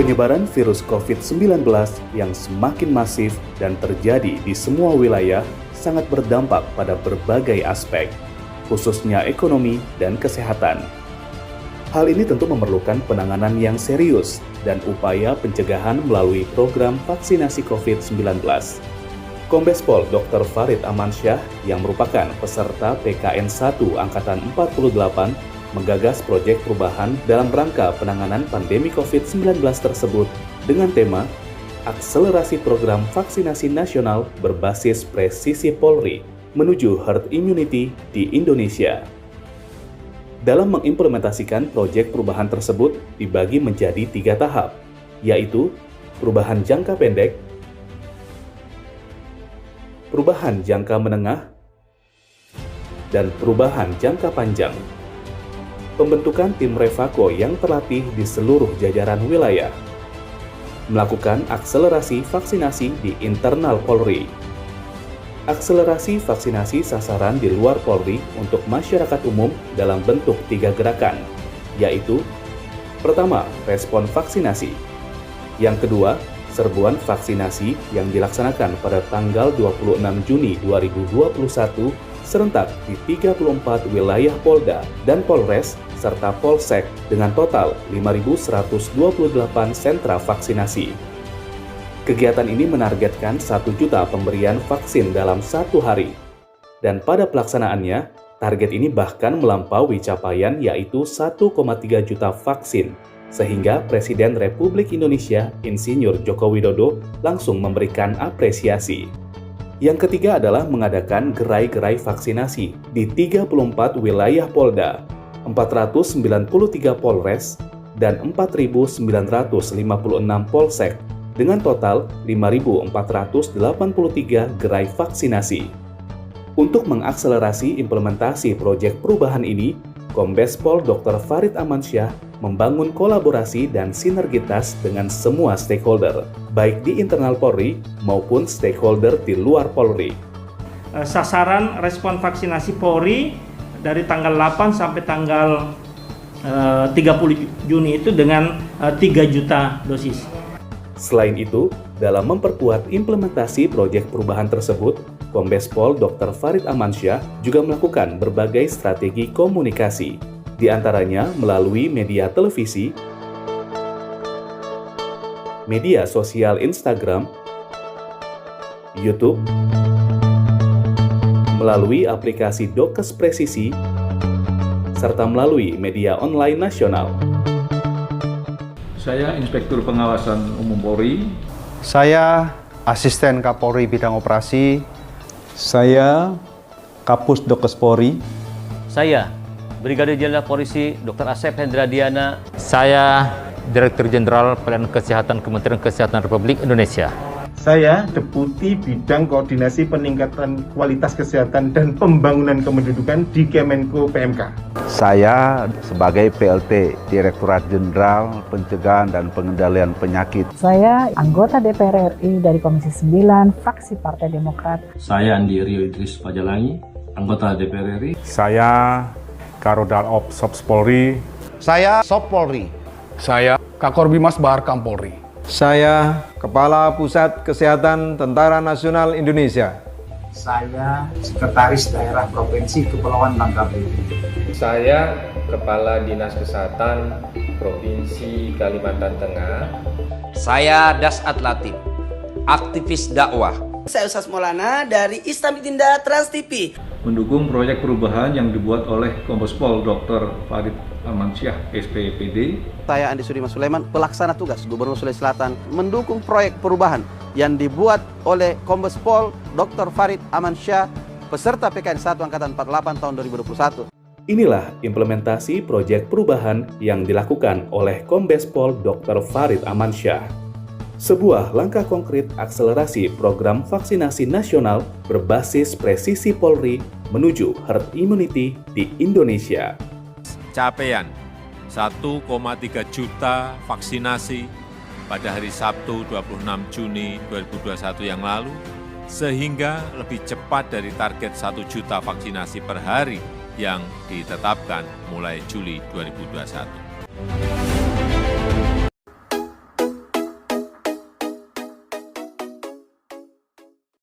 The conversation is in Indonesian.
Penyebaran virus COVID-19 yang semakin masif dan terjadi di semua wilayah sangat berdampak pada berbagai aspek, khususnya ekonomi dan kesehatan. Hal ini tentu memerlukan penanganan yang serius dan upaya pencegahan melalui program vaksinasi COVID-19. Kombes Pol Dr. Farid Amansyah yang merupakan peserta PKN 1 Angkatan 48 menggagas proyek perubahan dalam rangka penanganan pandemi COVID-19 tersebut dengan tema Akselerasi Program Vaksinasi Nasional Berbasis Presisi Polri menuju herd immunity di Indonesia. Dalam mengimplementasikan proyek perubahan tersebut dibagi menjadi 3 tahap, yaitu perubahan jangka pendek, perubahan jangka menengah, dan perubahan jangka panjang. Pembentukan tim Revako yang terlatih di seluruh jajaran wilayah, melakukan akselerasi vaksinasi di internal Polri, akselerasi vaksinasi sasaran di luar Polri untuk masyarakat umum dalam bentuk 3 gerakan, yaitu pertama, respon vaksinasi, yang kedua, serbuan vaksinasi yang dilaksanakan pada tanggal 26 Juni 2021 serentak di 34 wilayah Polda dan Polres serta Polsek dengan total 5.128 sentra vaksinasi. Kegiatan ini menargetkan 1 juta pemberian vaksin dalam 1 hari. Dan pada pelaksanaannya, target ini bahkan melampaui capaian yaitu 1,3 juta vaksin, sehingga Presiden Republik Indonesia Insinyur Joko Widodo langsung memberikan apresiasi. Yang ketiga adalah mengadakan gerai-gerai vaksinasi di 34 wilayah Polda, 493 Polres, dan 4.956 Polsek dengan total 5.483 gerai vaksinasi. Untuk mengakselerasi implementasi proyek perubahan ini, Kombes Pol Dr. Farid Amansyah membangun kolaborasi dan sinergitas dengan semua stakeholder, baik di internal Polri maupun stakeholder di luar Polri. Sasaran respon vaksinasi Polri dari tanggal 8 sampai tanggal 30 Juni itu dengan 3 juta dosis. Selain itu, dalam memperkuat implementasi proyek perubahan tersebut, Kombes Pol Dr. Farid Amansyah juga melakukan berbagai strategi komunikasi, di antaranya melalui media televisi, media sosial Instagram, YouTube, melalui aplikasi Dokes Presisi, serta melalui media online nasional. Saya Inspektur Pengawasan Umum Polri. Saya Asisten Kapolri Bidang Operasi. Saya Kapus Dokes Polri. Saya Brigadir Jenderal Polisi Dr. Asep Hendra Diana. Saya Direktur Jenderal Pelayanan Kesehatan Kementerian Kesehatan Republik Indonesia. Saya Deputi Bidang Koordinasi Peningkatan Kualitas Kesehatan dan Pembangunan Kependudukan di Kemenko PMK. Saya sebagai PLT Direktorat Jenderal Pencegahan dan Pengendalian Penyakit. Saya anggota DPR RI dari Komisi 9, fraksi Partai Demokrat. Saya Andi Rio Idris Pajalangi, anggota DPR RI. Saya Karodal Ops Polri. Saya Sop Polri. Saya Kakor Bimas Bahar Kampolri. Saya Kepala Pusat Kesehatan Tentara Nasional Indonesia. Saya Sekretaris Daerah Provinsi Kepulauan Bangka Belitung. Saya Kepala Dinas Kesehatan Provinsi Kalimantan Tengah. Saya Dasat Latif, aktivis dakwah. Saya Ustaz Maulana dari Islamitinda Trans TV. Mendukung proyek perubahan yang dibuat oleh Kombes Pol Dr. Farid Amansyah, SPPD. Saya Andi Sudimas Sulaiman, pelaksana tugas Gubernur Sulawesi Selatan, mendukung proyek perubahan yang dibuat oleh Kombes Pol Dr. Farid Amansyah, peserta PKN 1 Angkatan 48 tahun 2021. Inilah implementasi proyek perubahan yang dilakukan oleh Kombes Pol Dr. Farid Amansyah. Sebuah langkah konkret akselerasi program vaksinasi nasional berbasis presisi Polri menuju herd immunity di Indonesia. Capaian 1,3 juta vaksinasi pada hari Sabtu 26 Juni 2021 yang lalu, sehingga lebih cepat dari target 1 juta vaksinasi per hari yang ditetapkan mulai Juli 2021.